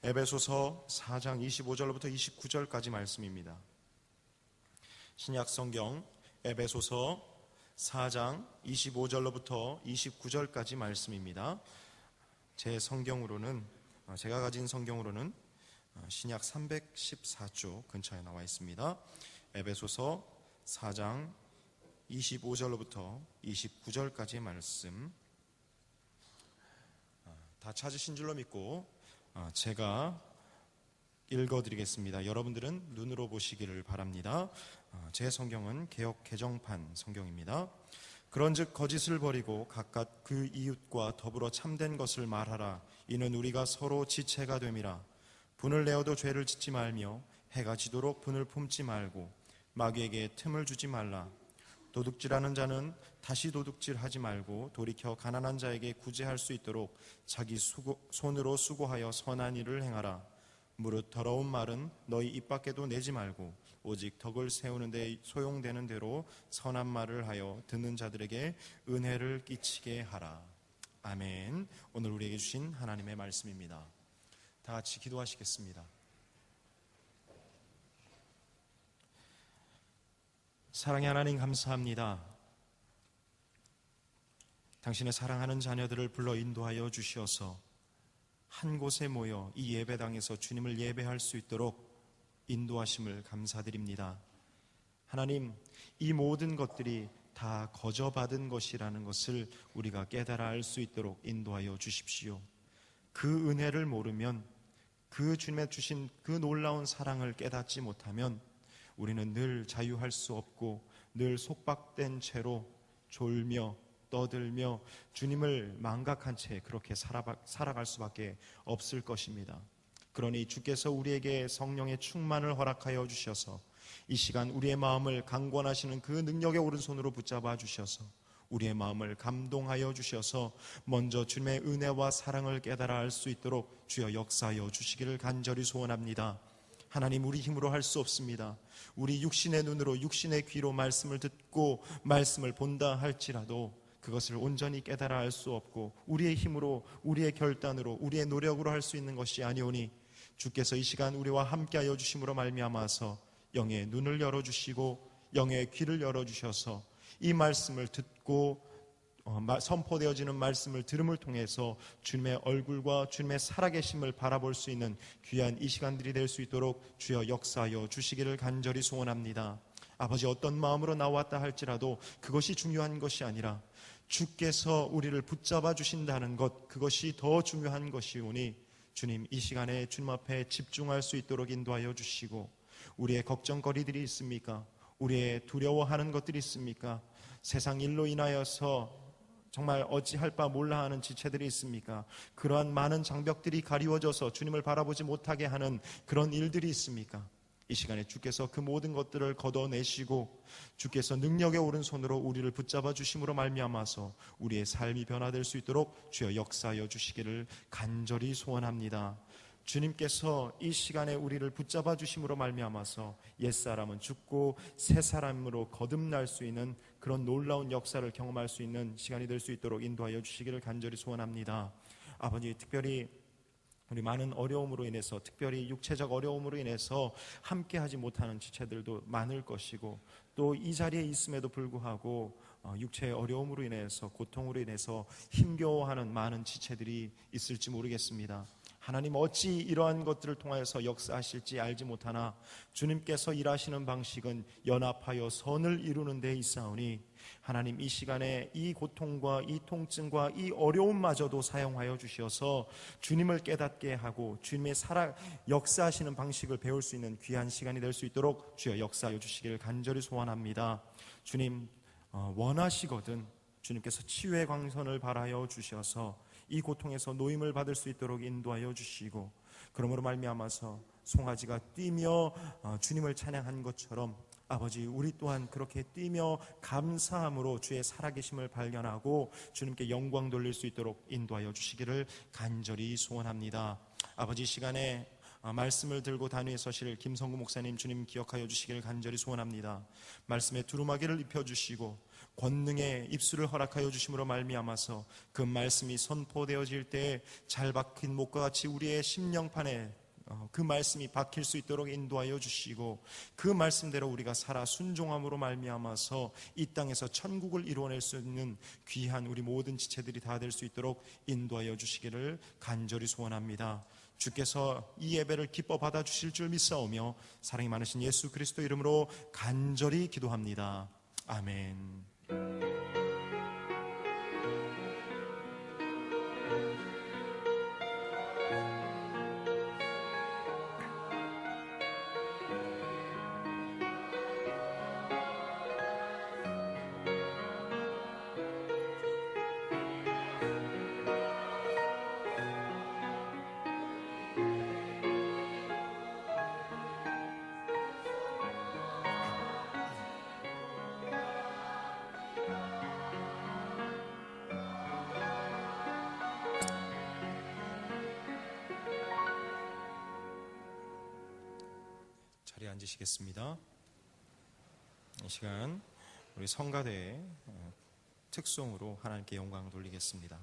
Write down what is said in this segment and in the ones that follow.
에베소서 4장 25절부터 29절까지 말씀입니다. 신약 성경 에베소서 4장 25절로부터 29절까지 말씀입니다. 제가 가진 성경으로는 신약 314쪽 근처에 나와 있습니다. 에베소서 4장 25절로부터 29절까지의 말씀 다 찾으신 줄로 믿고 제가 읽어드리겠습니다. 여러분들은 눈으로 보시기를 바랍니다. 제 성경은 개역 개정판 성경입니다. 그런즉 거짓을 버리고 각각 그 이웃과 더불어 참된 것을 말하라. 이는 우리가 서로 지체가 됨이라. 분을 내어도 죄를 짓지 말며 해가 지도록 분을 품지 말고 마귀에게 틈을 주지 말라. 도둑질하는 자는 다시 도둑질하지 말고 돌이켜 가난한 자에게 구제할 수 있도록 자기 손으로 수고하여 선한 일을 행하라. 무릇 더러운 말은 너희 입 밖에도 내지 말고 오직 덕을 세우는 데 소용되는 대로 선한 말을 하여 듣는 자들에게 은혜를 끼치게 하라. 아멘. 오늘 우리에게 주신 하나님의 말씀입니다. 다 같이 기도하시겠습니다. 사랑의 하나님, 감사합니다. 당신의 사랑하는 자녀들을 불러 인도하여 주시어서 한 곳에 모여 이 예배당에서 주님을 예배할 수 있도록 인도하심을 감사드립니다. 하나님, 이 모든 것들이 다 거저받은 것이라는 것을 우리가 깨달아 알 수 있도록 인도하여 주십시오. 그 은혜를 모르면, 그 주님의 주신 그 놀라운 사랑을 깨닫지 못하면 우리는 늘 자유할 수 없고 늘 속박된 채로 졸며 떠들며 주님을 망각한 채 그렇게 살아갈 수밖에 없을 것입니다. 그러니 주께서 우리에게 성령의 충만을 허락하여 주셔서 이 시간 우리의 마음을 강권하시는 그 능력의 오른손으로 붙잡아 주셔서 우리의 마음을 감동하여 주셔서 먼저 주님의 은혜와 사랑을 깨달아 알 수 있도록 주여 역사하여 주시기를 간절히 소원합니다. 하나님, 우리 힘으로 할 수 없습니다. 우리 육신의 눈으로 육신의 귀로 말씀을 듣고 말씀을 본다 할지라도 그것을 온전히 깨달아 알 수 없고 우리의 힘으로 우리의 결단으로 우리의 노력으로 할 수 있는 것이 아니오니 주께서 이 시간 우리와 함께하여 주심으로 말미암아서 영의 눈을 열어주시고 영의 귀를 열어주셔서 이 말씀을 듣고 선포되어지는 말씀을 들음을 통해서 주님의 얼굴과 주님의 살아계심을 바라볼 수 있는 귀한 이 시간들이 될 수 있도록 주여 역사하여 주시기를 간절히 소원합니다. 아버지, 어떤 마음으로 나왔다 할지라도 그것이 중요한 것이 아니라 주께서 우리를 붙잡아 주신다는 것, 그것이 더 중요한 것이오니 주님, 이 시간에 주님 앞에 집중할 수 있도록 인도하여 주시고 우리의 걱정거리들이 있습니까? 우리의 두려워하는 것들이 있습니까? 세상 일로 인하여서 정말 어찌할 바 몰라 하는 지체들이 있습니까? 그러한 많은 장벽들이 가리워져서 주님을 바라보지 못하게 하는 그런 일들이 있습니까? 이 시간에 주께서 그 모든 것들을 걷어내시고 주께서 능력의 오른손으로 우리를 붙잡아 주심으로 말미암아서 우리의 삶이 변화될 수 있도록 주여 역사하여 주시기를 간절히 소원합니다. 주님께서 이 시간에 우리를 붙잡아 주심으로 말미암아서 옛사람은 죽고 새 사람으로 거듭날 수 있는 그런 놀라운 역사를 경험할 수 있는 시간이 될 수 있도록 인도하여 주시기를 간절히 소원합니다. 아버지, 특별히 우리 많은 어려움으로 인해서, 특별히 육체적 어려움으로 인해서 함께하지 못하는 지체들도 많을 것이고 또 이 자리에 있음에도 불구하고 육체의 어려움으로 인해서, 고통으로 인해서 힘겨워하는 많은 지체들이 있을지 모르겠습니다. 하나님, 어찌 이러한 것들을 통하여서 역사하실지 알지 못하나 주님께서 일하시는 방식은 연합하여 선을 이루는 데 있사오니 하나님, 이 시간에 이 고통과 이 통증과 이 어려움마저도 사용하여 주셔서 주님을 깨닫게 하고 주님의 역사하시는 방식을 배울 수 있는 귀한 시간이 될 수 있도록 주여 역사하여 주시기를 간절히 소원합니다. 주님, 원하시거든 주님께서 치유의 광선을 발하여 주셔서 이 고통에서 노임을 받을 수 있도록 인도하여 주시고, 그러므로 말미암아서 송아지가 뛰며 주님을 찬양한 것처럼 아버지, 우리 또한 그렇게 뛰며 감사함으로 주의 살아계심을 발견하고 주님께 영광 돌릴 수 있도록 인도하여 주시기를 간절히 소원합니다. 아버지, 시간에 말씀을 들고 단위에 서실 김성구 목사님 주님 기억하여 주시기를 간절히 소원합니다. 말씀에 두루마기를 입혀주시고 권능의 입술을 허락하여 주심으로 말미암아서 그 말씀이 선포되어질 때 잘 박힌 목과 같이 우리의 심령판에 그 말씀이 박힐 수 있도록 인도하여 주시고, 그 말씀대로 우리가 살아 순종함으로 말미암아서 이 땅에서 천국을 이루어낼 수 있는 귀한 우리 모든 지체들이 다 될 수 있도록 인도하여 주시기를 간절히 소원합니다. 주께서 이 예배를 기뻐 받아주실 줄 믿사오며 사랑이 많으신 예수 그리스도 이름으로 간절히 기도합니다. 아멘. 자리에 앉으시겠습니다. 이 시간 우리 성가대의 특송으로 하나님께 영광 돌리겠습니다.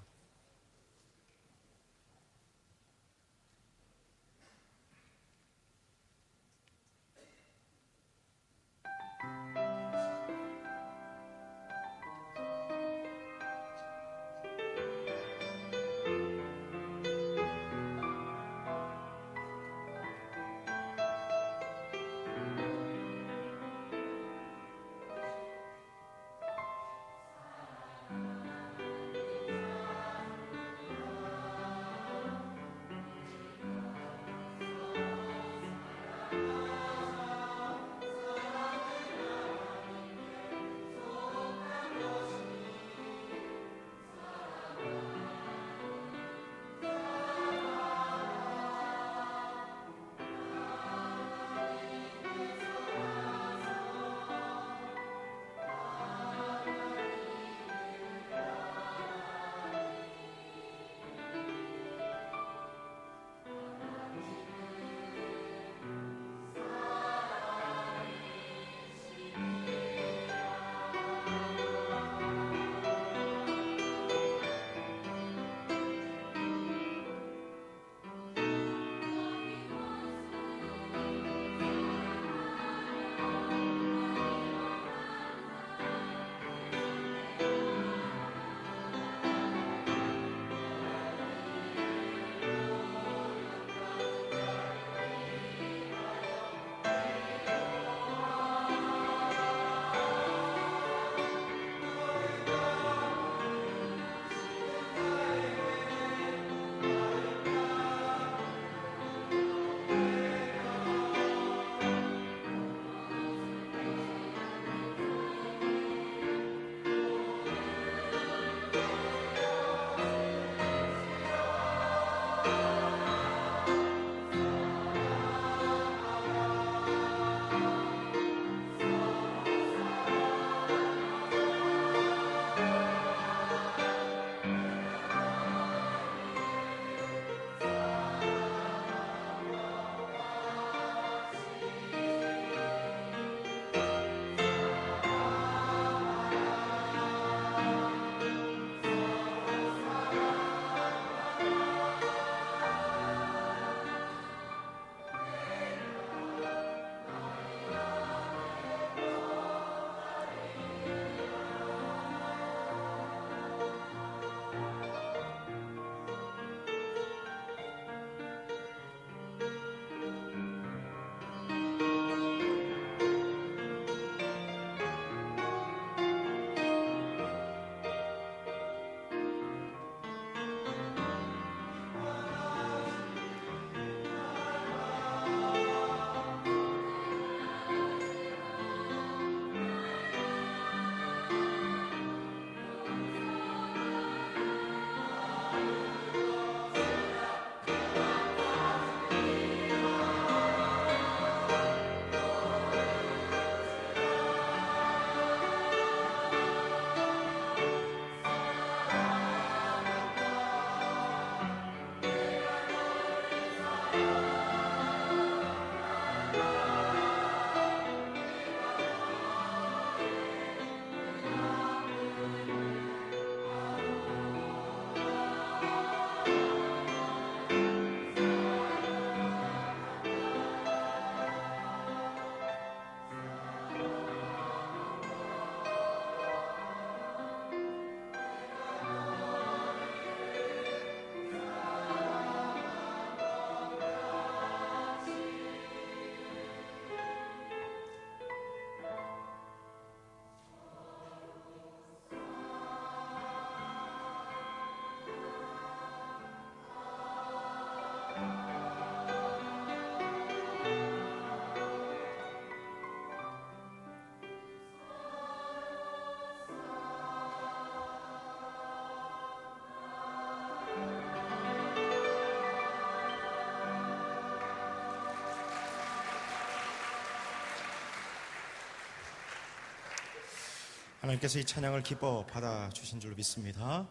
하나님께서 이 찬양을 기뻐 받아주신 줄로 믿습니다.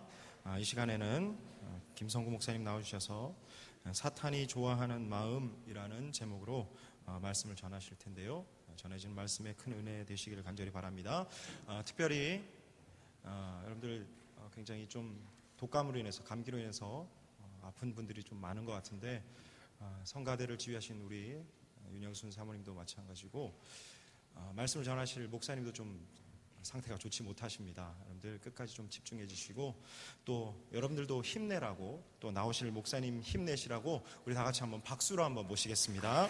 이 시간에는 김성구 목사님 나와주셔서 사탄이 좋아하는 마음이라는 제목으로 말씀을 전하실 텐데요. 전해진 말씀에 큰 은혜 되시기를 간절히 바랍니다. 특별히 여러분들 굉장히 좀 독감으로 인해서, 감기로 인해서 아픈 분들이 좀 많은 것 같은데, 성가대를 지휘하신 우리 윤영순 사모님도 마찬가지고 말씀을 전하실 목사님도 좀 상태가 좋지 못하십니다. 여러분들 끝까지 좀 집중해 주시고, 또 여러분들도 힘내라고, 또 나오실 목사님 힘내시라고 우리 다 같이 한번 박수로 한번 모시겠습니다.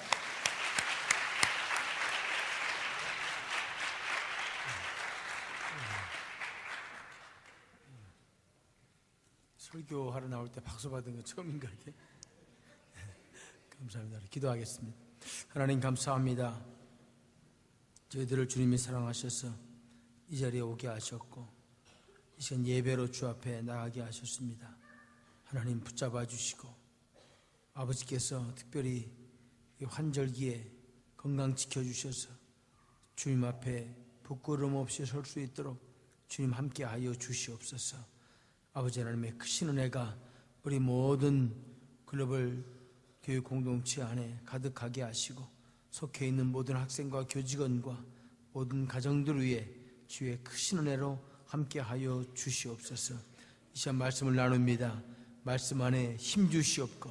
설교하러 나올 때 박수 받은 거 처음인가 이게? 감사합니다. 기도하겠습니다. 하나님 감사합니다. 저희들을 주님이 사랑하셔서 이 자리에 오게 하셨고, 이 시간 예배로 주 앞에 나가게 하셨습니다. 하나님 붙잡아 주시고, 아버지께서 특별히 이 환절기에 건강 지켜주셔서 주님 앞에 부끄러움 없이 설 수 있도록 주님 함께 하여 주시옵소서. 아버지 하나님의 크신 은혜가 우리 모든 글로벌 교육 공동체 안에 가득하게 하시고, 속해 있는 모든 학생과 교직원과 모든 가정들 위에 주의 크신 은혜로 함께하여 주시옵소서. 이 시간 말씀을 나눕니다. 말씀 안에 힘 주시옵고,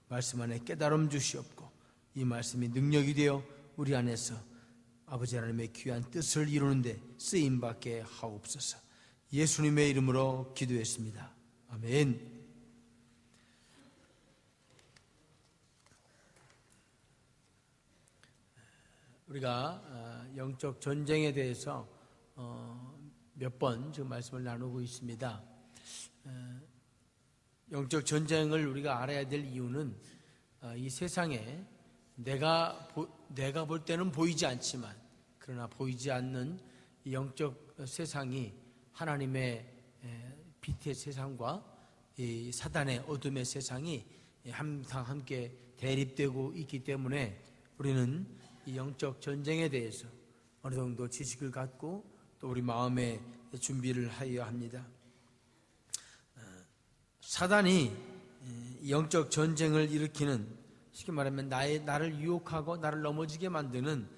말씀 안에 깨달음 주시옵고, 이 말씀이 능력이 되어 우리 안에서 아버지 하나님의 귀한 뜻을 이루는데 쓰임받게 하옵소서. 예수님의 이름으로 기도했습니다. 아멘. 우리가 영적 전쟁에 대해서 몇 번 지금 말씀을 나누고 있습니다. 영적 전쟁을 우리가 알아야 될 이유는 이 세상에 내가 볼 때는 보이지 않지만, 그러나 보이지 않는 이 영적 세상이 하나님의 빛의 세상과 이 사단의 어둠의 세상이 항상 함께 대립되고 있기 때문에 우리는 이 영적 전쟁에 대해서 어느 정도 지식을 갖고 또 우리 마음의 준비를 하여야 합니다. 사단이 영적 전쟁을 일으키는, 쉽게 말하면 나를 유혹하고 나를 넘어지게 만드는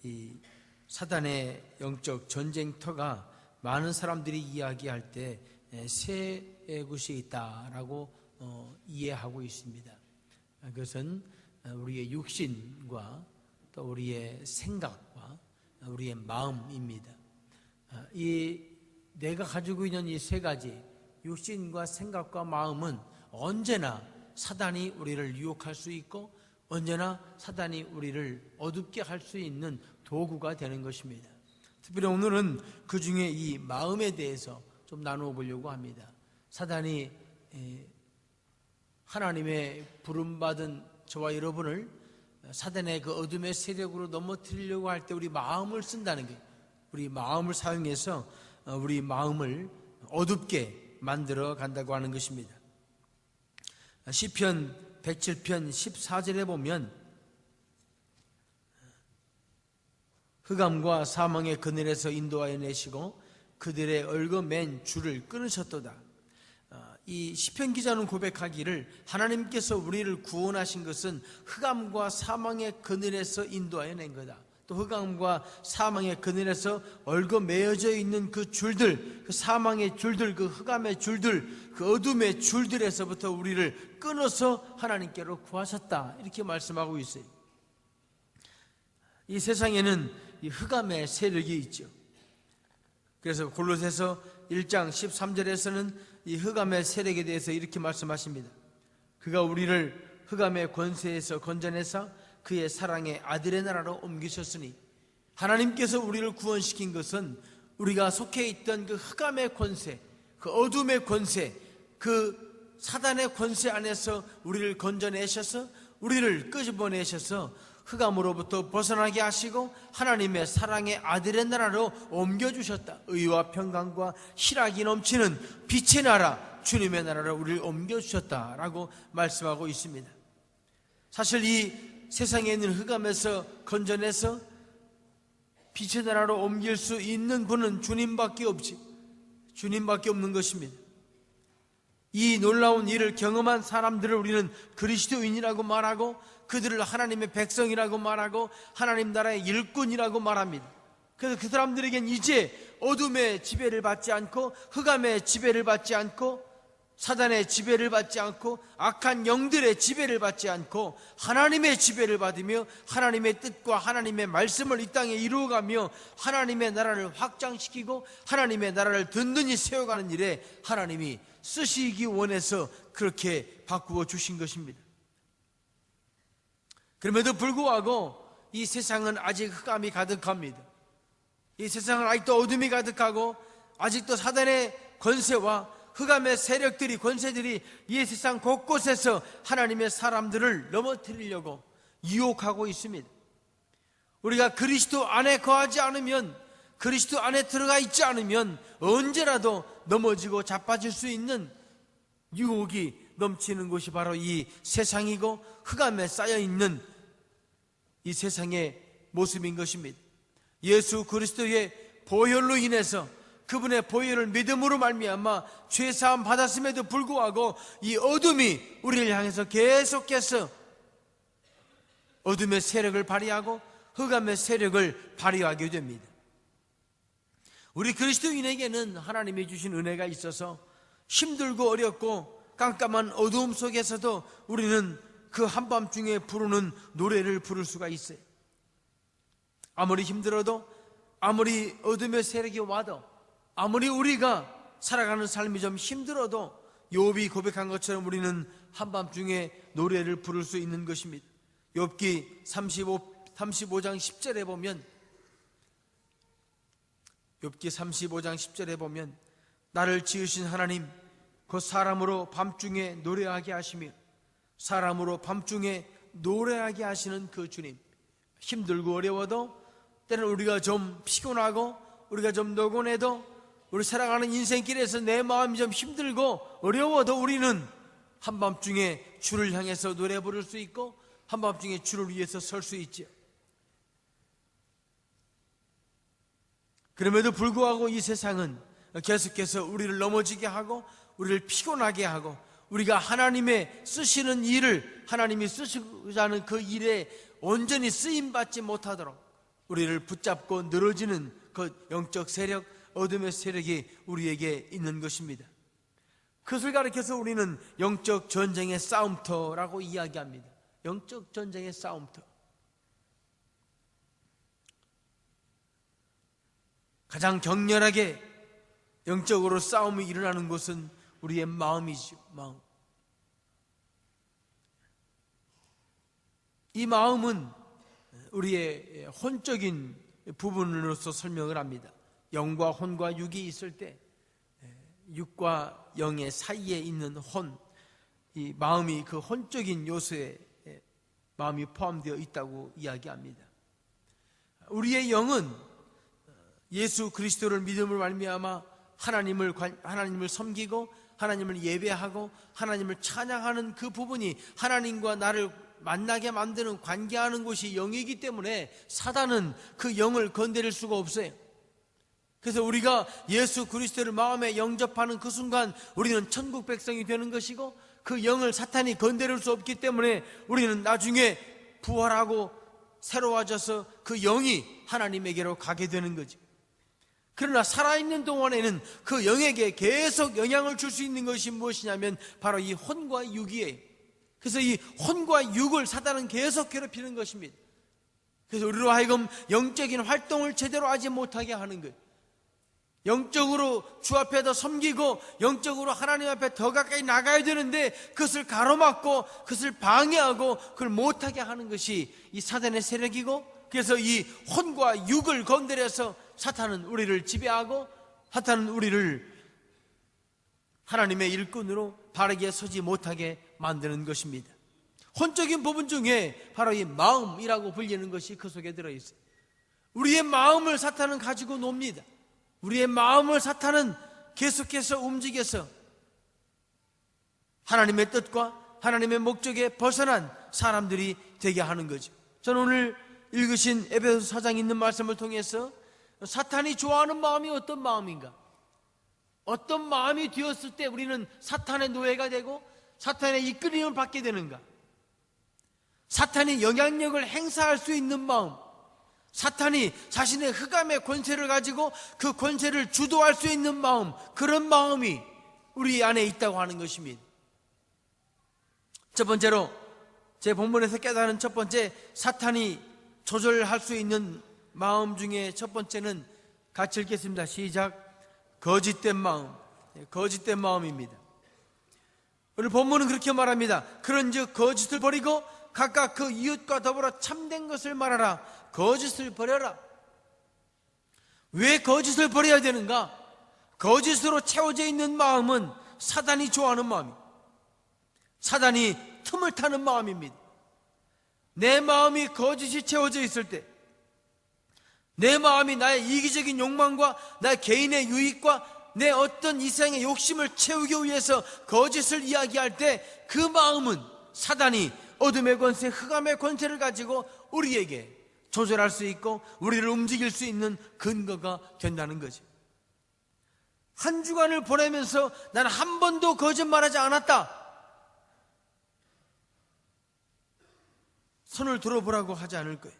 이 사단의 영적 전쟁터가 많은 사람들이 이야기할 때 세 곳이 있다라고 이해하고 있습니다. 그것은 우리의 육신과 또 우리의 생각과 우리의 마음입니다. 이 내가 가지고 있는 이 세 가지, 육신과 생각과 마음은 언제나 사단이 우리를 유혹할 수 있고, 언제나 사단이 우리를 어둡게 할 수 있는 도구가 되는 것입니다. 특별히 오늘은 그 중에 이 마음에 대해서 좀 나누어 보려고 합니다. 사단이 하나님의 부름받은 저와 여러분을 사단의 그 어둠의 세력으로 넘어뜨리려고 할 때 우리 마음을 쓴다는 게, 우리 마음을 사용해서 우리 마음을 어둡게 만들어 간다고 하는 것입니다. 시편 107편 14절에 보면 흑암과 사망의 그늘에서 인도하여 내시고 그들의 얽어맨 줄을 끊으셨도다. 이 시편 기자는 고백하기를 하나님께서 우리를 구원하신 것은 흑암과 사망의 그늘에서 인도하여 낸 거다. 또 흑암과 사망의 그늘에서 얽어매어져 있는 그 줄들, 그 사망의 줄들, 그 흑암의 줄들, 그 어둠의 줄들에서부터 우리를 끊어서 하나님께로 구하셨다, 이렇게 말씀하고 있어요. 이 세상에는 이 흑암의 세력이 있죠. 그래서 골로새서 1장 13절에서는 이 흑암의 세력에 대해서 이렇게 말씀하십니다. 그가 우리를 흑암의 권세에서 건져내사 그의 사랑의 아들의 나라로 옮기셨으니, 하나님께서 우리를 구원시킨 것은 우리가 속해 있던 그 흑암의 권세, 그 어둠의 권세, 그 사단의 권세 안에서 우리를 건져내셔서 우리를 끄집어내셔서 흑암으로부터 벗어나게 하시고 하나님의 사랑의 아들의 나라로 옮겨주셨다. 의와 평강과 희락이 넘치는 빛의 나라, 주님의 나라로 우리를 옮겨주셨다라고 말씀하고 있습니다. 사실 이 세상에 있는 흑암에서 건져내서 빛의 나라로 옮길 수 있는 분은 주님밖에 없는 것입니다. 이 놀라운 일을 경험한 사람들을 우리는 그리스도인이라고 말하고, 그들을 하나님의 백성이라고 말하고, 하나님 나라의 일꾼이라고 말합니다. 그래서 그 사람들에겐 이제 어둠의 지배를 받지 않고, 흑암의 지배를 받지 않고, 사단의 지배를 받지 않고, 악한 영들의 지배를 받지 않고, 하나님의 지배를 받으며 하나님의 뜻과 하나님의 말씀을 이 땅에 이루어가며 하나님의 나라를 확장시키고 하나님의 나라를 든든히 세워가는 일에 하나님이 쓰시기 원해서 그렇게 바꾸어 주신 것입니다. 그럼에도 불구하고 이 세상은 아직 흑암이 가득합니다. 이 세상은 아직도 어둠이 가득하고, 아직도 사단의 권세와 흑암의 세력들이, 권세들이 이 세상 곳곳에서 하나님의 사람들을 넘어뜨리려고 유혹하고 있습니다. 우리가 그리스도 안에 거하지 않으면, 그리스도 안에 들어가 있지 않으면 언제라도 넘어지고 자빠질 수 있는 유혹이 넘치는 곳이 바로 이 세상이고, 흑암에 쌓여있는 이 세상의 모습인 것입니다. 예수 그리스도의 보혈로 인해서, 그분의 보혈을 믿음으로 말미암아 죄사함 받았음에도 불구하고 이 어둠이 우리를 향해서 계속해서 어둠의 세력을 발휘하고 흑암의 세력을 발휘하게 됩니다. 우리 그리스도인에게는 하나님이 주신 은혜가 있어서 힘들고 어렵고 깜깜한 어두움 속에서도 우리는 그 한밤중에 부르는 노래를 부를 수가 있어요. 아무리 힘들어도, 아무리 어둠의 세력이 와도, 아무리 우리가 살아가는 삶이 좀 힘들어도 욥이 고백한 것처럼 우리는 한밤중에 노래를 부를 수 있는 것입니다. 욥기 35장 10절에 보면, 욥기 35장 10절에 보면, 나를 지으신 하나님 곧 사람으로 밤중에 노래하게 하시며 사람으로 밤중에 노래하게 하시는 그 주님, 힘들고 어려워도, 때는 우리가 좀 피곤하고 우리가 좀 노곤해도, 우리 살아가는 인생길에서 내 마음이 좀 힘들고 어려워도 우리는 한밤중에 주를 향해서 노래 부를 수 있고 한밤중에 주를 위해서 설 수 있죠. 그럼에도 불구하고 이 세상은 계속해서 우리를 넘어지게 하고 우리를 피곤하게 하고, 우리가 하나님의 쓰시는 일을, 하나님이 쓰시자는 그 일에 온전히 쓰임받지 못하도록 우리를 붙잡고 늘어지는 그 영적 세력, 어둠의 세력이 우리에게 있는 것입니다. 그것을 가리켜서 우리는 영적 전쟁의 싸움터라고 이야기합니다. 영적 전쟁의 싸움터. 가장 격렬하게 영적으로 싸움이 일어나는 곳은 우리의 마음이죠. 마음. 이 마음은 우리의 혼적인 부분으로서 설명을 합니다. 영과 혼과 육이 있을 때 육과 영의 사이에 있는 혼, 이 마음이 그 혼적인 요소에 마음이 포함되어 있다고 이야기합니다. 우리의 영은 예수 그리스도를 믿음으로 말미암아 하나님을 섬기고 하나님을 예배하고 하나님을 찬양하는 그 부분이 하나님과 나를 만나게 만드는, 관계하는 곳이 영이기 때문에 사단은 그 영을 건드릴 수가 없어요. 그래서 우리가 예수 그리스도를 마음에 영접하는 그 순간 우리는 천국 백성이 되는 것이고, 그 영을 사탄이 건드릴 수 없기 때문에 우리는 나중에 부활하고 새로워져서 그 영이 하나님에게로 가게 되는 거죠. 그러나 살아있는 동안에는 그 영에게 계속 영향을 줄 수 있는 것이 무엇이냐면 바로 이 혼과 육이에요. 그래서 이 혼과 육을 사단은 계속 괴롭히는 것입니다. 그래서 우리로 하여금 영적인 활동을 제대로 하지 못하게 하는 거예요. 영적으로 주 앞에 더 섬기고 영적으로 하나님 앞에 더 가까이 나가야 되는데 그것을 가로막고 그것을 방해하고 그걸 못하게 하는 것이 이 사단의 세력이고, 그래서 이 혼과 육을 건드려서 사탄은 우리를 지배하고 사탄은 우리를 하나님의 일꾼으로 바르게 서지 못하게 만드는 것입니다. 혼적인 부분 중에 바로 이 마음이라고 불리는 것이 그 속에 들어있어요. 우리의 마음을 사탄은 가지고 놉니다. 우리의 마음을 사탄은 계속해서 움직여서 하나님의 뜻과 하나님의 목적에 벗어난 사람들이 되게 하는 거죠. 저는 오늘 읽으신 에베소서 4장 있는 말씀을 통해서 사탄이 좋아하는 마음이 어떤 마음인가, 어떤 마음이 되었을 때 우리는 사탄의 노예가 되고 사탄의 이끌림을 받게 되는가, 사탄이 영향력을 행사할 수 있는 마음, 사탄이 자신의 흑암의 권세를 가지고 그 권세를 주도할 수 있는 마음, 그런 마음이 우리 안에 있다고 하는 것입니다. 첫 번째로 제 본문에서 깨달은 첫 번째, 사탄이 조절할 수 있는 마음 중에 첫 번째는 같이 읽겠습니다. 시작. 거짓된 마음. 거짓된 마음입니다. 오늘 본문은 그렇게 말합니다. 그런즉 거짓을 버리고 각각 그 이웃과 더불어 참된 것을 말하라. 거짓을 버려라. 왜 거짓을 버려야 되는가? 거짓으로 채워져 있는 마음은 사단이 좋아하는 마음입니다. 사단이 틈을 타는 마음입니다. 내 마음이 거짓이 채워져 있을 때, 내 마음이 나의 이기적인 욕망과 나의 개인의 유익과 내 어떤 이생의 욕심을 채우기 위해서 거짓을 이야기할 때 그 마음은 사단이 어둠의 권세, 흑암의 권세를 가지고 우리에게 조절할 수 있고 우리를 움직일 수 있는 근거가 된다는 거죠. 한 주간을 보내면서 나는 한 번도 거짓말하지 않았다, 손을 들어보라고 하지 않을 거예요.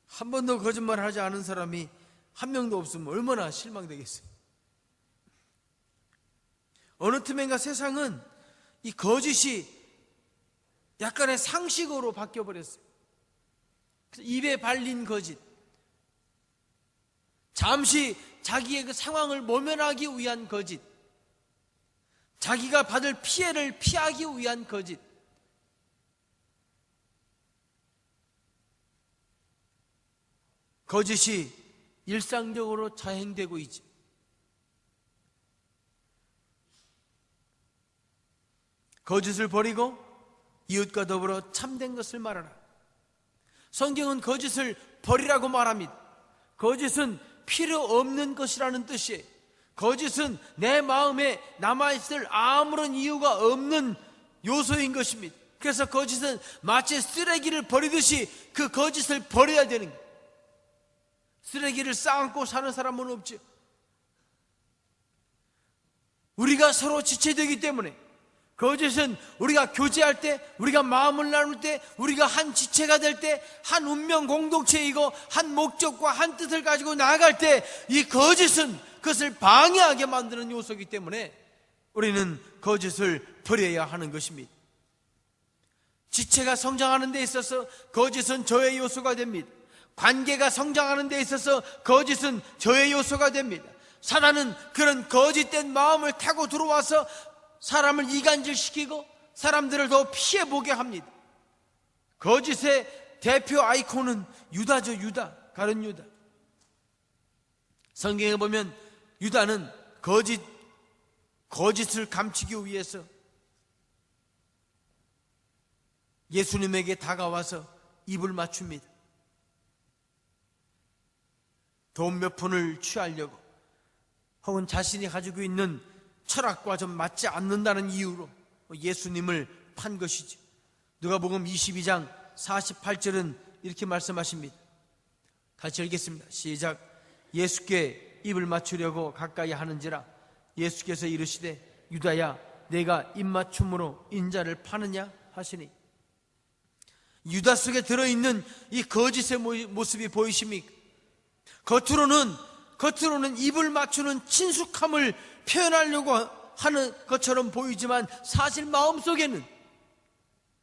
한 번도 거짓말하지 않은 사람이 한 명도 없으면 얼마나 실망되겠어요. 어느 틈엔가 세상은 이 거짓이 약간의 상식으로 바뀌어버렸어요. 입에 발린 거짓, 잠시 자기의 그 상황을 모면하기 위한 거짓, 자기가 받을 피해를 피하기 위한 거짓, 거짓이 일상적으로 자행되고 있죠. 거짓을 버리고 이웃과 더불어 참된 것을 말하라. 성경은 거짓을 버리라고 말합니다. 거짓은 필요 없는 것이라는 뜻이에요. 거짓은 내 마음에 남아있을 아무런 이유가 없는 요소인 것입니다. 그래서 거짓은 마치 쓰레기를 버리듯이 그 거짓을 버려야 되는 거예요. 쓰레기를 쌓아안고 사는 사람은 없죠. 우리가 서로 지체되기 때문에 거짓은 우리가 교제할 때, 우리가 마음을 나눌 때, 우리가 한 지체가 될 때, 한 운명 공동체이고 한 목적과 한 뜻을 가지고 나아갈 때 이 거짓은 그것을 방해하게 만드는 요소이기 때문에 우리는 거짓을 버려야 하는 것입니다. 지체가 성장하는 데 있어서 거짓은 저의 요소가 됩니다. 관계가 성장하는 데 있어서 거짓은 저의 요소가 됩니다. 사단은 그런 거짓된 마음을 타고 들어와서 사람을 이간질시키고 사람들을 더 피해보게 합니다. 거짓의 대표 아이콘은 유다죠. 유다, 가룟 유다. 성경에 보면 유다는 거짓을 감추기 위해서 예수님에게 다가와서 입을 맞춥니다. 돈 몇 푼을 취하려고, 혹은 자신이 가지고 있는 철학과 좀 맞지 않는다는 이유로 예수님을 판 것이죠. 누가복음 22장 48절은 이렇게 말씀하십니다. 같이 읽겠습니다. 시작. 예수께 입을 맞추려고 가까이 하는지라 예수께서 이르시되 유다야 내가 입맞춤으로 인자를 파느냐 하시니. 유다 속에 들어있는 이 거짓의 모습이 보이십니까? 겉으로는 입을 맞추는 친숙함을 표현하려고 하는 것처럼 보이지만 사실 마음속에는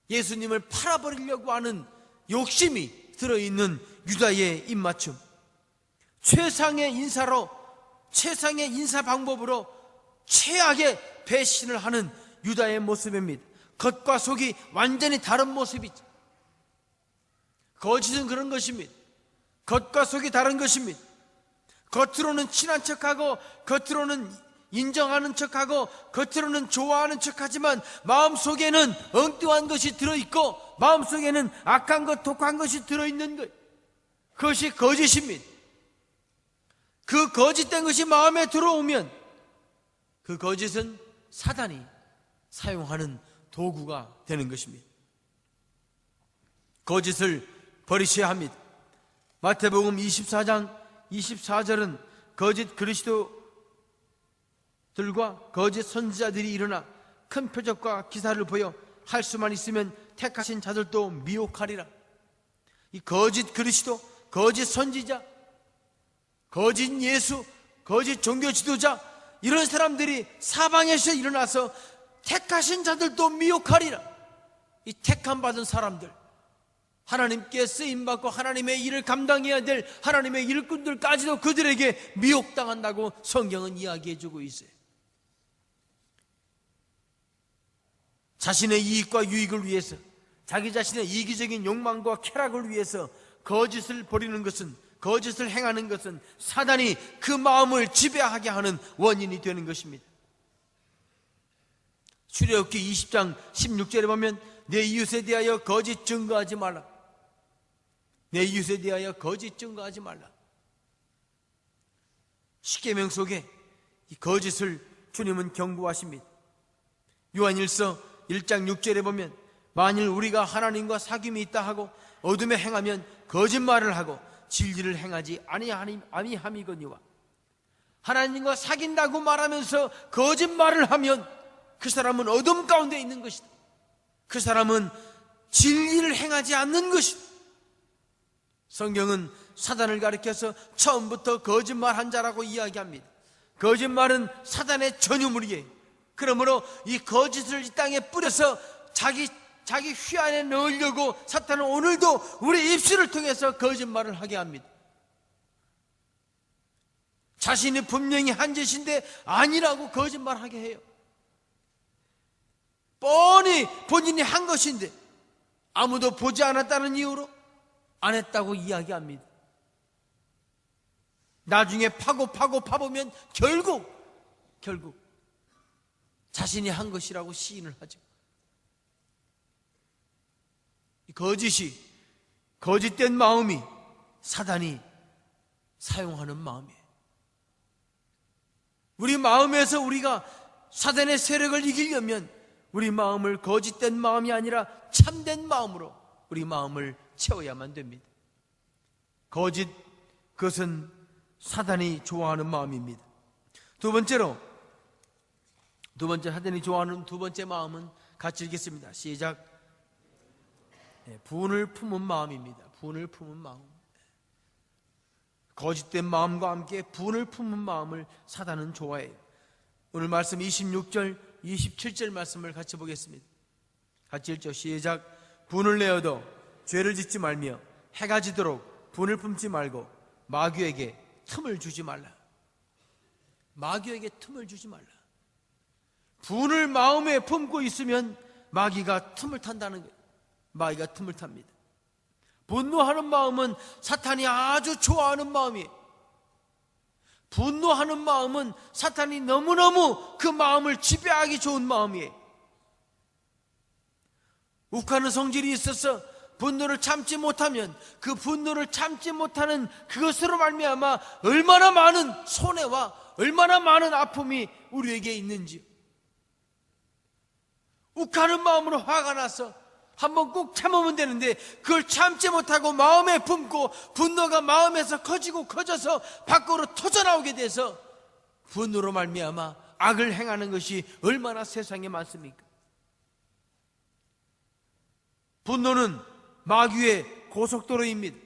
예수님을 팔아버리려고 하는 욕심이 들어있는 유다의 입맞춤, 최상의 인사로, 최상의 인사 방법으로 최악의 배신을 하는 유다의 모습입니다. 겉과 속이 완전히 다른 모습이죠. 거짓은 그런 것입니다. 겉과 속이 다른 것입니다. 겉으로는 친한 척하고, 겉으로는 인정하는 척하고, 겉으로는 좋아하는 척하지만 마음속에는 엉뚱한 것이 들어있고 마음속에는 악한 것, 독한 것이 들어있는 것, 그것이 거짓입니다. 그 거짓된 것이 마음에 들어오면 그 거짓은 사단이 사용하는 도구가 되는 것입니다. 거짓을 버리셔야 합니다. 마태복음 24장 24절은 거짓 그리스도들과 거짓 선지자들이 일어나 큰 표적과 기사를 보여 할 수만 있으면 택하신 자들도 미혹하리라. 이 거짓 그리스도, 거짓 선지자, 거짓 예수, 거짓 종교 지도자, 이런 사람들이 사방에서 일어나서 택하신 자들도 미혹하리라. 이 택함 받은 사람들, 하나님께 쓰임받고 하나님의 일을 감당해야 될 하나님의 일꾼들까지도 그들에게 미혹당한다고 성경은 이야기해주고 있어요. 자신의 이익과 유익을 위해서, 자기 자신의 이기적인 욕망과 쾌락을 위해서 거짓을 버리는 것은, 거짓을 행하는 것은 사단이 그 마음을 지배하게 하는 원인이 되는 것입니다. 출애굽기 20장 16절에 보면 내 이웃에 대하여 거짓 증거하지 말라. 내 이웃에 대하여 거짓 증거하지 말라. 십계명 속에 이 거짓을 주님은 경고하십니다. 요한일서 1장 6절에 보면 만일 우리가 하나님과 사귐이 있다 하고 어둠에 행하면 거짓말을 하고 진리를 행하지 아니함이거니와. 하나님과 사귄다고 말하면서 거짓말을 하면 그 사람은 어둠 가운데 있는 것이다. 그 사람은 진리를 행하지 않는 것이다. 성경은 사단을 가리켜서 처음부터 거짓말한 자라고 이야기합니다. 거짓말은 사단의 전유물이에요. 그러므로 이 거짓을 이 땅에 뿌려서 자기 휘 안에 넣으려고 사탄은 오늘도 우리 입술을 통해서 거짓말을 하게 합니다. 자신이 분명히 한 짓인데 아니라고 거짓말하게 해요. 뻔히 본인이 한 것인데 아무도 보지 않았다는 이유로 안 했다고 이야기합니다. 나중에 파보면 결국 자신이 한 것이라고 시인을 하죠. 거짓이, 거짓된 마음이 사단이 사용하는 마음이에요. 우리 마음에서 우리가 사단의 세력을 이기려면 우리 마음을 거짓된 마음이 아니라 참된 마음으로 우리 마음을 채워야만 됩니다. 거짓, 그것은 사단이 좋아하는 마음입니다. 두 번째 사단이 좋아하는 두 번째 마음은 같이 읽겠습니다. 시작. 분을 품은 마음입니다. 분을 품은 마음. 거짓된 마음과 함께 분을 품은 마음을 사단은 좋아해요. 오늘 말씀 26절, 27절 말씀을 같이 보겠습니다. 같이 읽죠. 시작. 분을 내어도 죄를 짓지 말며 해가 지도록 분을 품지 말고 마귀에게 틈을 주지 말라. 마귀에게 틈을 주지 말라. 분을 마음에 품고 있으면 마귀가 틈을 탄다는 거예요. 마귀가 틈을 탑니다. 분노하는 마음은 사탄이 아주 좋아하는 마음이에요. 분노하는 마음은 사탄이 너무너무 그 마음을 지배하기 좋은 마음이에요. 욱하는 성질이 있어서 분노를 참지 못하면 그 분노를 참지 못하는 그것으로 말미암아 얼마나 많은 손해와 얼마나 많은 아픔이 우리에게 있는지. 욱하는 마음으로 화가 나서 한번 꼭 참으면 되는데 그걸 참지 못하고 마음에 품고 분노가 마음에서 커져서 밖으로 터져나오게 돼서 분노로 말미암아 악을 행하는 것이 얼마나 세상에 많습니까? 분노는 마귀의 고속도로입니다.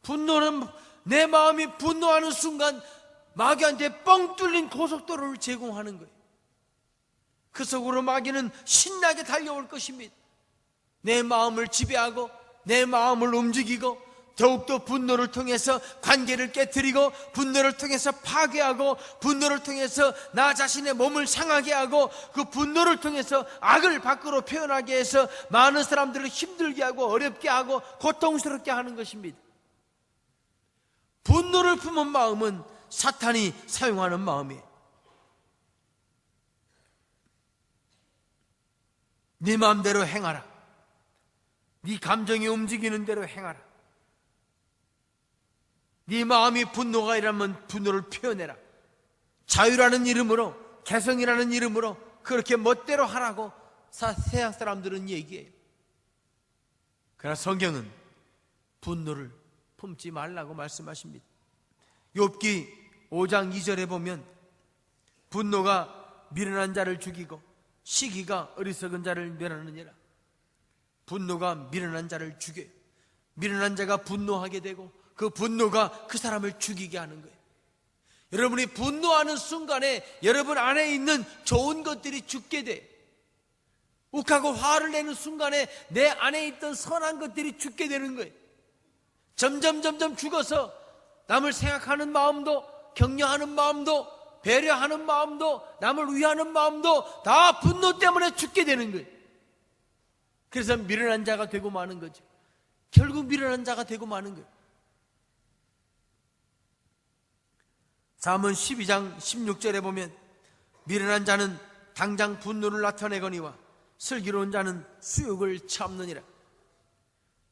분노는 내 마음이 분노하는 순간 마귀한테 뻥 뚫린 고속도로를 제공하는 거예요. 그 속으로 마귀는 신나게 달려올 것입니다. 내 마음을 지배하고 내 마음을 움직이고 더욱더 분노를 통해서 관계를 깨트리고 분노를 통해서 파괴하고 분노를 통해서 나 자신의 몸을 상하게 하고 그 분노를 통해서 악을 밖으로 표현하게 해서 많은 사람들을 힘들게 하고 어렵게 하고 고통스럽게 하는 것입니다. 분노를 품은 마음은 사탄이 사용하는 마음이에요. 네 마음대로 행하라. 네 감정이 움직이는 대로 행하라. 네 마음이 분노가 일하면 분노를 표현해라. 자유라는 이름으로, 개성이라는 이름으로 그렇게 멋대로 하라고 세상 사람들은 얘기해요. 그러나 성경은 분노를 품지 말라고 말씀하십니다. 욥기 5장 2절에 보면 분노가 미련한 자를 죽이고 시기가 어리석은 자를 멸하느니라. 분노가 미련한 자를 죽여요. 미련한 자가 분노하게 되고 그 분노가 그 사람을 죽이게 하는 거예요. 여러분이 분노하는 순간에 여러분 안에 있는 좋은 것들이 죽게 돼요. 욱하고 화를 내는 순간에 내 안에 있던 선한 것들이 죽게 되는 거예요. 점점 죽어서 남을 생각하는 마음도, 격려하는 마음도, 배려하는 마음도, 남을 위하는 마음도 다 분노 때문에 죽게 되는 거예요. 그래서 미련한 자가 되고 마는 거죠. 결국 미련한 자가 되고 마는 거예요. 잠언 12장 16절에 보면 미련한 자는 당장 분노를 나타내거니와 슬기로운 자는 수욕을 참느니라.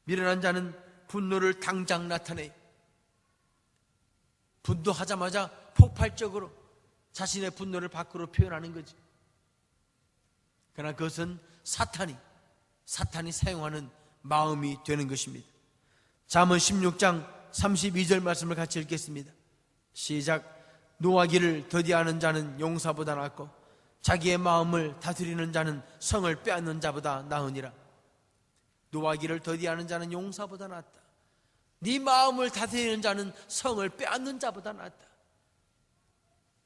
미련한 자는 분노를 당장 나타내요. 분노하자마자 폭발적으로 자신의 분노를 밖으로 표현하는 거지. 그러나 그것은 사탄이 사용하는 마음이 되는 것입니다. 잠언 16장 32절 말씀을 같이 읽겠습니다. 시작. 노하기를 더디하는 자는 용사보다 낫고 자기의 마음을 다스리는 자는 성을 빼앗는 자보다 나으니라. 노하기를 더디하는 자는 용사보다 낫다. 네 마음을 다스리는 자는 성을 빼앗는 자보다 낫다.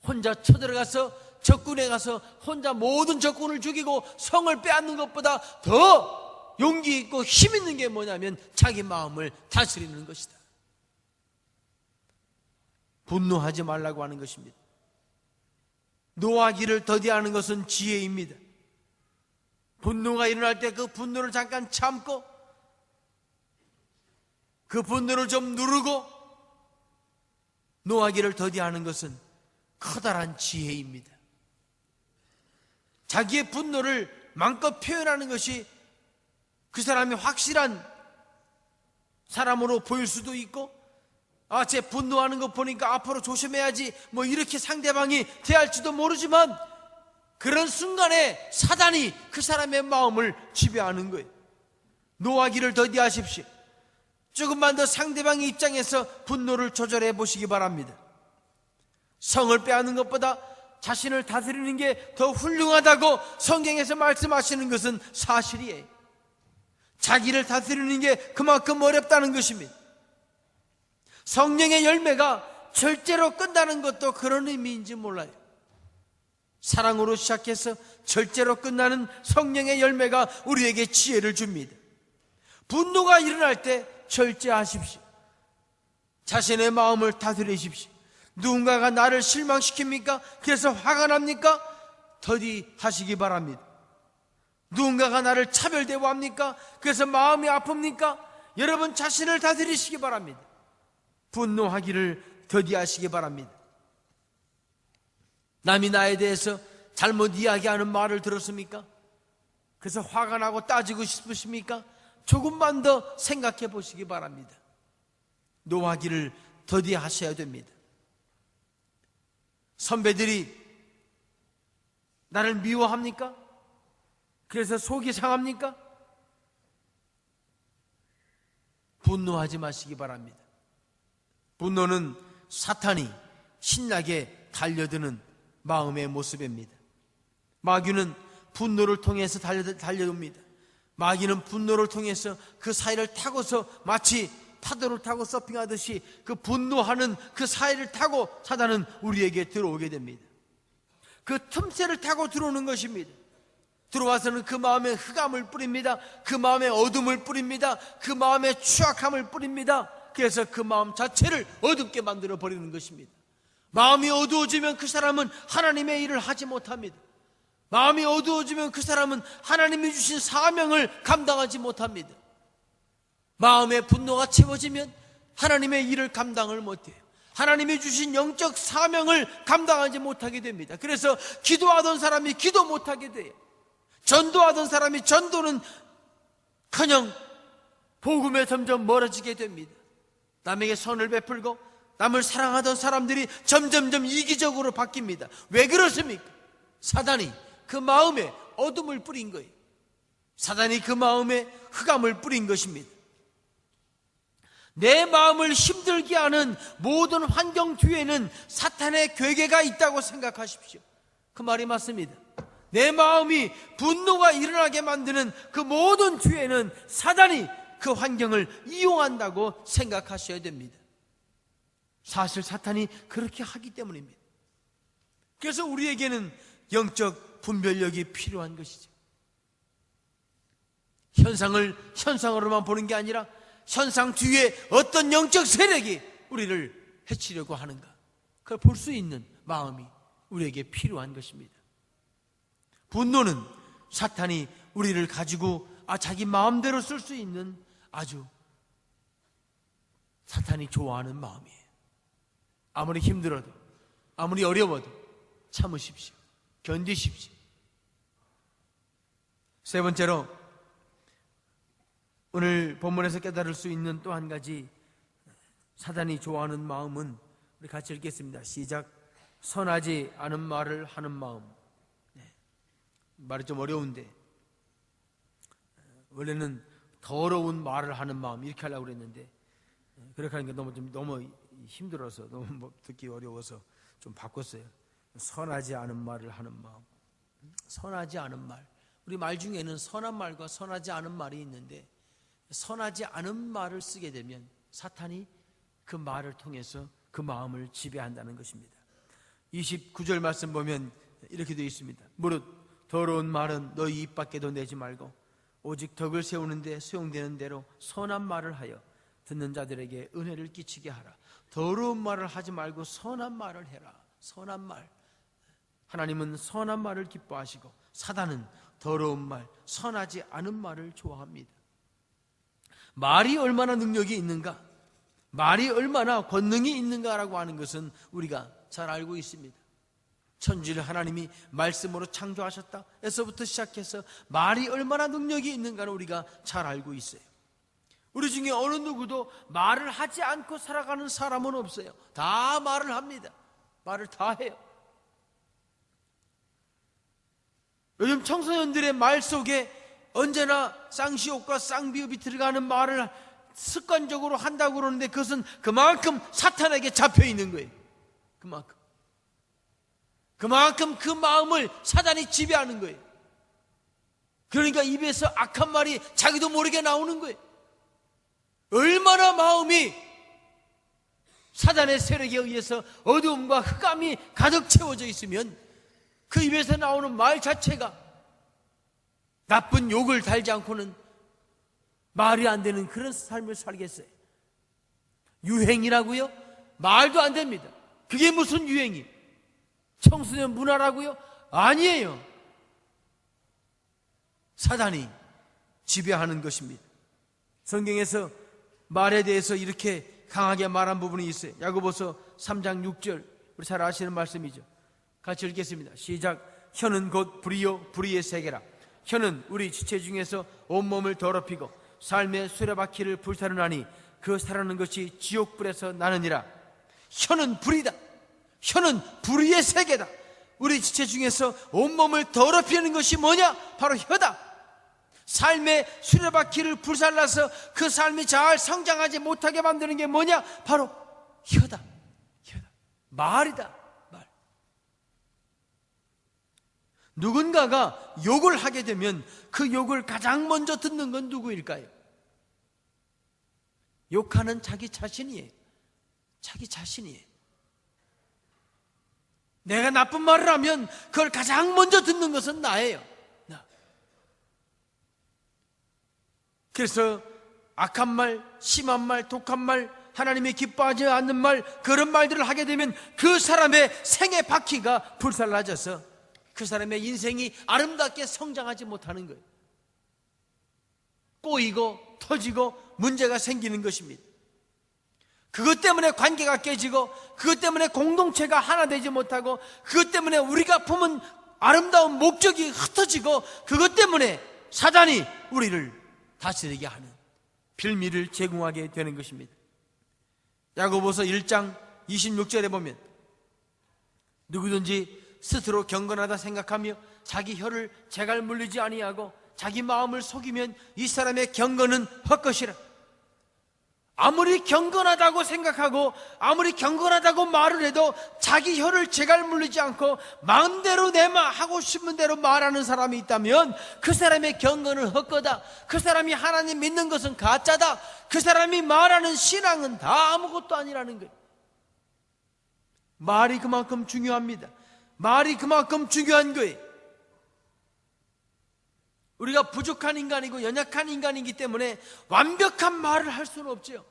혼자 쳐들어가서 적군에 가서 혼자 모든 적군을 죽이고 성을 빼앗는 것보다 더 용기 있고 힘 있는 게 뭐냐면 자기 마음을 다스리는 것이다. 분노하지 말라고 하는 것입니다. 노하기를 더디하는 것은 지혜입니다. 분노가 일어날 때 그 분노를 잠깐 참고 그 분노를 좀 누르고 노하기를 더디하는 것은 커다란 지혜입니다. 자기의 분노를 마음껏 표현하는 것이 그 사람이 확실한 사람으로 보일 수도 있고, 쟤 분노하는 거 보니까 앞으로 조심해야지 뭐 이렇게 상대방이 대할지도 모르지만 그런 순간에 사단이 그 사람의 마음을 지배하는 거예요. 노하기를 더디하십시오. 조금만 더 상대방의 입장에서 분노를 조절해 보시기 바랍니다. 성을 빼앗는 것보다 자신을 다스리는 게 더 훌륭하다고 성경에서 말씀하시는 것은 사실이에요. 자기를 다스리는 게 그만큼 어렵다는 것입니다. 성령의 열매가 절제로 끝나는 것도 그런 의미인지 몰라요. 사랑으로 시작해서 절제로 끝나는 성령의 열매가 우리에게 지혜를 줍니다. 분노가 일어날 때 절제하십시오. 자신의 마음을 다스리십시오. 누군가가 나를 실망시킵니까? 그래서 화가 납니까? 더디하시기 바랍니다. 누군가가 나를 차별 대우합니까? 그래서 마음이 아픕니까? 여러분 자신을 다스리시기 바랍니다. 분노하기를 더디하시기 바랍니다. 남이 나에 대해서 잘못 이야기하는 말을 들었습니까? 그래서 화가 나고 따지고 싶으십니까? 조금만 더 생각해 보시기 바랍니다. 노하기를 더디하셔야 됩니다. 선배들이 나를 미워합니까? 그래서 속이 상합니까? 분노하지 마시기 바랍니다. 분노는 사탄이 신나게 달려드는 마음의 모습입니다. 마귀는 분노를 통해서 달려듭니다. 마귀는 분노를 통해서 그 사이를 타고서 마치 파도를 타고 서핑하듯이 그 분노하는 그 사이를 타고 사단은 우리에게 들어오게 됩니다. 그 틈새를 타고 들어오는 것입니다. 들어와서는 그 마음에 흑암을 뿌립니다. 그 마음에 어둠을 뿌립니다. 그 마음에 추악함을 뿌립니다. 그래서 그 마음 자체를 어둡게 만들어 버리는 것입니다. 마음이 어두워지면 그 사람은 하나님의 일을 하지 못합니다. 마음이 어두워지면 그 사람은 하나님이 주신 사명을 감당하지 못합니다. 마음의 분노가 채워지면 하나님의 일을 감당을 못해요. 하나님이 주신 영적 사명을 감당하지 못하게 됩니다. 그래서 기도하던 사람이 기도 못하게 돼요. 전도하던 사람이 전도는 커녕 복음에 점점 멀어지게 됩니다. 남에게 선을 베풀고 남을 사랑하던 사람들이 점점점 이기적으로 바뀝니다. 왜 그렇습니까? 사단이 그 마음에 어둠을 뿌린 거예요. 사단이 그 마음에 흑암을 뿌린 것입니다. 내 마음을 힘들게 하는 모든 환경 뒤에는 사탄의 괴계가 있다고 생각하십시오. 그 말이 맞습니다. 내 마음이 분노가 일어나게 만드는 그 모든 뒤에는 사단이 그 환경을 이용한다고 생각하셔야 됩니다. 사실 사탄이 그렇게 하기 때문입니다. 그래서 우리에게는 영적 분별력이 필요한 것이죠. 현상을 현상으로만 보는 게 아니라 현상 뒤에 어떤 영적 세력이 우리를 해치려고 하는가, 그걸 볼 수 있는 마음이 우리에게 필요한 것입니다. 분노는 사탄이 우리를 가지고 자기 마음대로 쓸 수 있는 아주 사탄이 좋아하는 마음이에요. 아무리 힘들어도, 아무리 어려워도 참으십시오. 견디십시오. 세 번째로, 오늘 본문에서 깨달을 수 있는 또 한 가지 사단이 좋아하는 마음은, 우리 같이 읽겠습니다. 시작. 선하지 않은 말을 하는 마음. 말이 좀 어려운데 원래는 더러운 말을 하는 마음 이렇게 하려고 그랬는데 그렇게 하는 게 너무 힘들어서, 너무 듣기 어려워서 좀 바꿨어요. 선하지 않은 말을 하는 마음. 선하지 않은 말, 우리 말 중에는 선한 말과 선하지 않은 말이 있는데, 선하지 않은 말을 쓰게 되면 사탄이 그 말을 통해서 그 마음을 지배한다는 것입니다. 29절 말씀 보면 이렇게 되어 있습니다. 무릇 더러운 말은 너희 입 밖에도 내지 말고 오직 덕을 세우는데 수용되는 대로 선한 말을 하여 듣는 자들에게 은혜를 끼치게 하라. 더러운 말을 하지 말고 선한 말을 해라. 선한 말. 하나님은 선한 말을 기뻐하시고 사단은 더러운 말, 선하지 않은 말을 좋아합니다. 말이 얼마나 능력이 있는가, 말이 얼마나 권능이 있는가라고 하는 것은 우리가 잘 알고 있습니다. 천지를 하나님이 말씀으로 창조하셨다 에서부터 시작해서 말이 얼마나 능력이 있는가를 우리가 잘 알고 있어요. 우리 중에 어느 누구도 말을 하지 않고 살아가는 사람은 없어요. 다 말을 합니다. 말을 다 해요. 요즘 청소년들의 말 속에 언제나 쌍시옷과 쌍비읍이 들어가는 말을 습관적으로 한다고 그러는데, 그것은 그만큼 사탄에게 잡혀 있는 거예요. 그만큼 그 마음을 사단이 지배하는 거예요. 그러니까 입에서 악한 말이 자기도 모르게 나오는 거예요. 얼마나 마음이 사단의 세력에 의해서 어두움과 흑암이 가득 채워져 있으면 그 입에서 나오는 말 자체가 나쁜 욕을 달지 않고는 말이 안 되는 그런 삶을 살겠어요. 유행이라고요? 말도 안 됩니다. 그게 무슨 유행이? 청소년 문화라고요? 아니에요. 사단이 지배하는 것입니다. 성경에서 말에 대해서 이렇게 강하게 말한 부분이 있어요. 야고보서 3장 6절, 우리 잘 아시는 말씀이죠. 같이 읽겠습니다. 시작. 혀는 곧 불이요 불의의 세계라. 혀는 우리 지체 중에서 온몸을 더럽히고 삶의 수레바퀴를 불사르나니 그 사르는 것이 지옥불에서 나느니라. 혀는 불이다. 혀는 불의의 세계다. 우리 지체 중에서 온몸을 더럽히는 것이 뭐냐? 바로 혀다. 삶의 수레바퀴를 불살라서 그 삶이 잘 성장하지 못하게 만드는 게 뭐냐? 바로 혀다. 말이다. 말. 누군가가 욕을 하게 되면 그 욕을 가장 먼저 듣는 건 누구일까요? 욕하는 자기 자신이에요. 자기 자신이에요. 내가 나쁜 말을 하면 그걸 가장 먼저 듣는 것은 나예요. 나. 그래서 악한 말, 심한 말, 독한 말, 하나님이 기뻐하지 않는 말, 그런 말들을 하게 되면 그 사람의 생의 바퀴가 불살라져서 그 사람의 인생이 아름답게 성장하지 못하는 거예요. 꼬이고 터지고 문제가 생기는 것입니다. 그것 때문에 관계가 깨지고, 그것 때문에 공동체가 하나 되지 못하고, 그것 때문에 우리가 품은 아름다운 목적이 흩어지고, 그것 때문에 사단이 우리를 다스리게 하는 빌미를 제공하게 되는 것입니다. 야고보서 1장 26절에 보면 누구든지 스스로 경건하다 생각하며 자기 혀를 재갈 물리지 아니하고 자기 마음을 속이면 이 사람의 경건은 헛것이라. 아무리 경건하다고 생각하고 아무리 경건하다고 말을 해도 자기 혀를 제갈 물리지 않고 마음대로 하고 싶은 대로 말하는 사람이 있다면 그 사람의 경건은 헛거다. 그 사람이 하나님 믿는 것은 가짜다. 그 사람이 말하는 신앙은 다 아무것도 아니라는 거예요. 말이 그만큼 중요합니다. 말이 그만큼 중요한 거예요. 우리가 부족한 인간이고 연약한 인간이기 때문에 완벽한 말을 할 수는 없죠.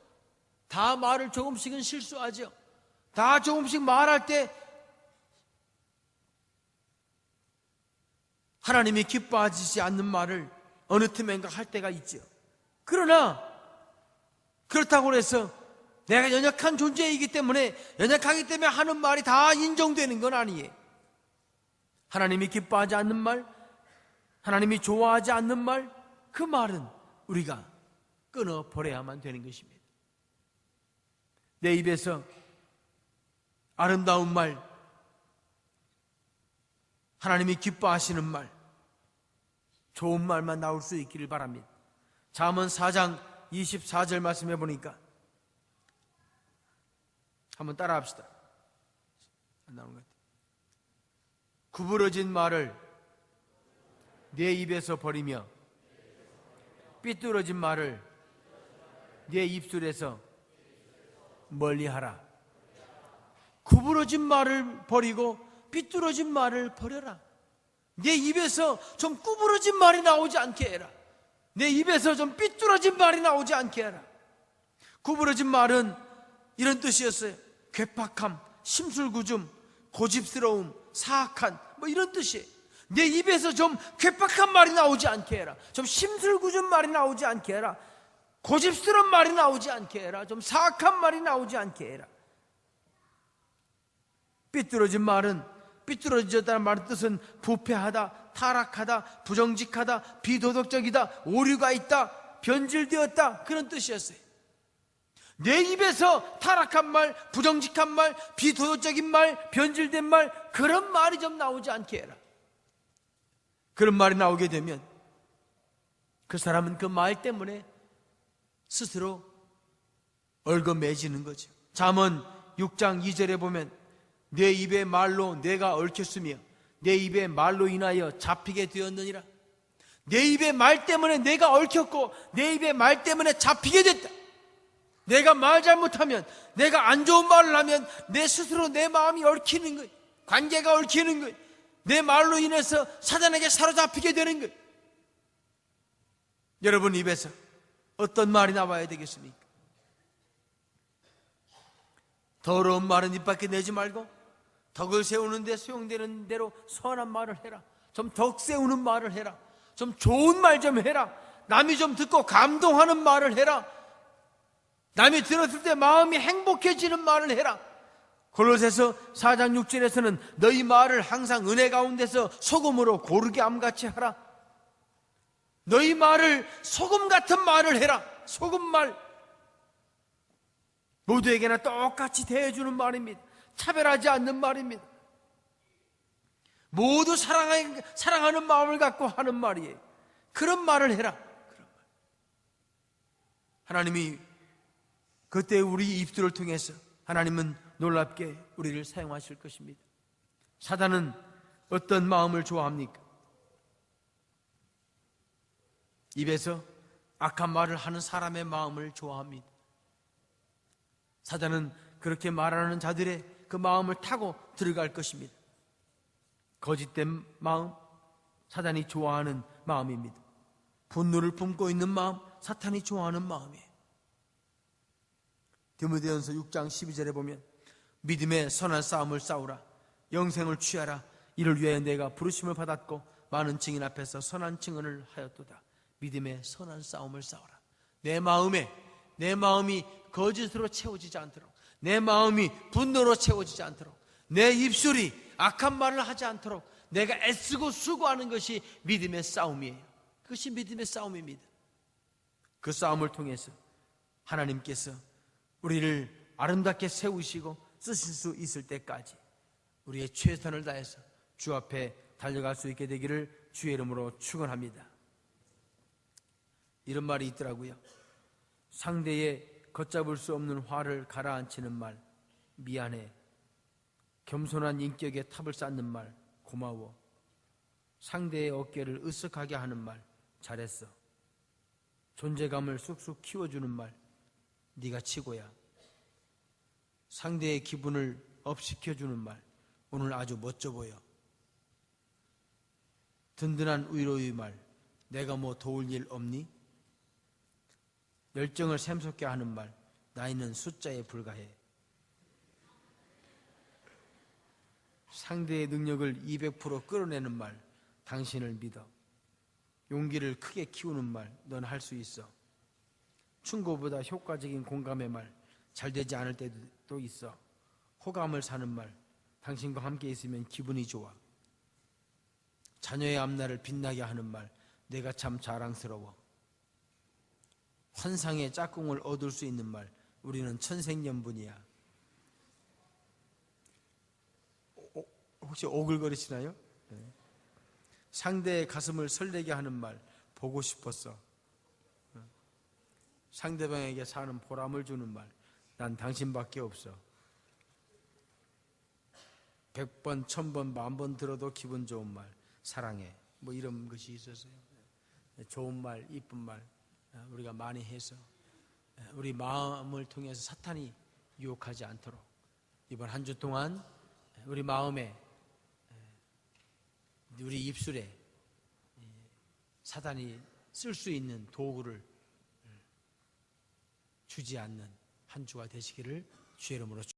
다 말을 조금씩은 실수하죠. 다 조금씩 말할 때 하나님이 기뻐하시지 않는 말을 어느 틈엔가 할 때가 있죠. 그러나 그렇다고 해서 내가 연약한 존재이기 때문에 연약하기 때문에 하는 말이 다 인정되는 건 아니에요. 하나님이 기뻐하지 않는 말, 하나님이 좋아하지 않는 말, 그 말은 우리가 끊어버려야만 되는 것입니다. 내 입에서 아름다운 말, 하나님이 기뻐하시는 말, 좋은 말만 나올 수 있기를 바랍니다. 잠언 4장 24절 말씀해 보니까 한번 따라 합시다. 안 나오는 것 같아요. 구부러진 말을 내 입에서 버리며 삐뚤어진 말을 내 입술에서 멀리하라. 구부러진 말을 버리고 삐뚤어진 말을 버려라. 내 입에서 좀 구부러진 말이 나오지 않게 해라. 내 입에서 좀 삐뚤어진 말이 나오지 않게 해라. 구부러진 말은 이런 뜻이었어요. 괴팍함, 심술구즘, 고집스러움, 사악한 이런 뜻이에요. 내 입에서 좀 괴팍한 말이 나오지 않게 해라. 좀 심술구준 말이 나오지 않게 해라. 고집스러운 말이 나오지 않게 해라. 좀 사악한 말이 나오지 않게 해라. 삐뚤어진 말은, 삐뚤어졌다는 말의 뜻은 부패하다, 타락하다, 부정직하다, 비도덕적이다, 오류가 있다, 변질되었다, 그런 뜻이었어요. 내 입에서 타락한 말, 부정직한 말, 비도덕적인 말, 변질된 말, 그런 말이 좀 나오지 않게 해라. 그런 말이 나오게 되면 그 사람은 그 말 때문에 스스로 얽어매지는 거죠. 잠언 6장 2절에 보면 내 입의 말로 내가 얽혔으며 내 입의 말로 인하여 잡히게 되었느니라. 내 입의 말 때문에 내가 얽혔고 내 입의 말 때문에 잡히게 됐다. 내가 말 잘못하면, 내가 안 좋은 말을 하면 내 스스로 내 마음이 얽히는 거예요. 관계가 얽히는 거예요. 내 말로 인해서 사단에게 사로잡히게 되는 거예요. 여러분 입에서 어떤 말이 나와야 되겠습니까? 더러운 말은 입 밖에 내지 말고 덕을 세우는 데 수용되는 대로 선한 말을 해라. 좀 덕 세우는 말을 해라. 좀 좋은 말 좀 해라. 남이 좀 듣고 감동하는 말을 해라. 남이 들었을 때 마음이 행복해지는 말을 해라. 골로새서 4장 6절에서는 너희 말을 항상 은혜 가운데서 소금으로 고르게 암같이 하라. 너희 말을 소금 같은 말을 해라. 소금말. 모두에게나 똑같이 대해주는 말입니다. 차별하지 않는 말입니다. 모두 사랑하는 마음을 갖고 하는 말이에요. 그런 말을 해라. 그런 말. 하나님이 그때 우리 입술을 통해서 하나님은 놀랍게 우리를 사용하실 것입니다. 사단은 어떤 마음을 좋아합니까? 입에서 악한 말을 하는 사람의 마음을 좋아합니다. 사단은 그렇게 말하는 자들의 그 마음을 타고 들어갈 것입니다. 거짓된 마음, 사단이 좋아하는 마음입니다. 분노를 품고 있는 마음, 사탄이 좋아하는 마음이에요. 디모데전서 6장 12절에 보면 믿음의 선한 싸움을 싸우라. 영생을 취하라. 이를 위하여 내가 부르심을 받았고 많은 증인 앞에서 선한 증언을 하였도다. 믿음의 선한 싸움을 싸우라. 내 마음이 거짓으로 채워지지 않도록, 내 마음이 분노로 채워지지 않도록, 내 입술이 악한 말을 하지 않도록 내가 애쓰고 수고하는 것이 믿음의 싸움이에요. 그것이 믿음의 싸움입니다. 그 싸움을 통해서 하나님께서 우리를 아름답게 세우시고 쓰실 수 있을 때까지 우리의 최선을 다해서 주 앞에 달려갈 수 있게 되기를 주의 이름으로 축원합니다. 이런 말이 있더라고요. 상대의 걷잡을 수 없는 화를 가라앉히는 말, 미안해. 겸손한 인격에 탑을 쌓는 말, 고마워. 상대의 어깨를 으쓱하게 하는 말, 잘했어. 존재감을 쑥쑥 키워주는 말, 네가 최고야. 상대의 기분을 업시켜주는 말, 오늘 아주 멋져 보여. 든든한 위로의 말, 내가 뭐 도울 일 없니? 열정을 샘솟게 하는 말, 나이는 숫자에 불과해. 상대의 능력을 200% 끌어내는 말, 당신을 믿어. 용기를 크게 키우는 말, 넌 할 수 있어. 충고보다 효과적인 공감의 말, 잘 되지 않을 때도 있어. 호감을 사는 말, 당신과 함께 있으면 기분이 좋아. 자녀의 앞날을 빛나게 하는 말, 내가 참 자랑스러워. 환상의 짝꿍을 얻을 수 있는 말, 우리는 천생연분이야. 혹시 오글거리시나요? 네. 상대의 가슴을 설레게 하는 말, 보고 싶었어. 상대방에게 사는 보람을 주는 말, 난 당신밖에 없어. 100번, 1000번, 10,000번 들어도 기분 좋은 말, 사랑해. 뭐 이런 것이 있었어요. 좋은 말, 이쁜 말 우리가 많이 해서 우리 마음을 통해서 사탄이 유혹하지 않도록 이번 한 주 동안 우리 마음에, 우리 입술에 사탄이 쓸 수 있는 도구를 주지 않는 한 주가 되시기를 주의 이름으로 축원합니다.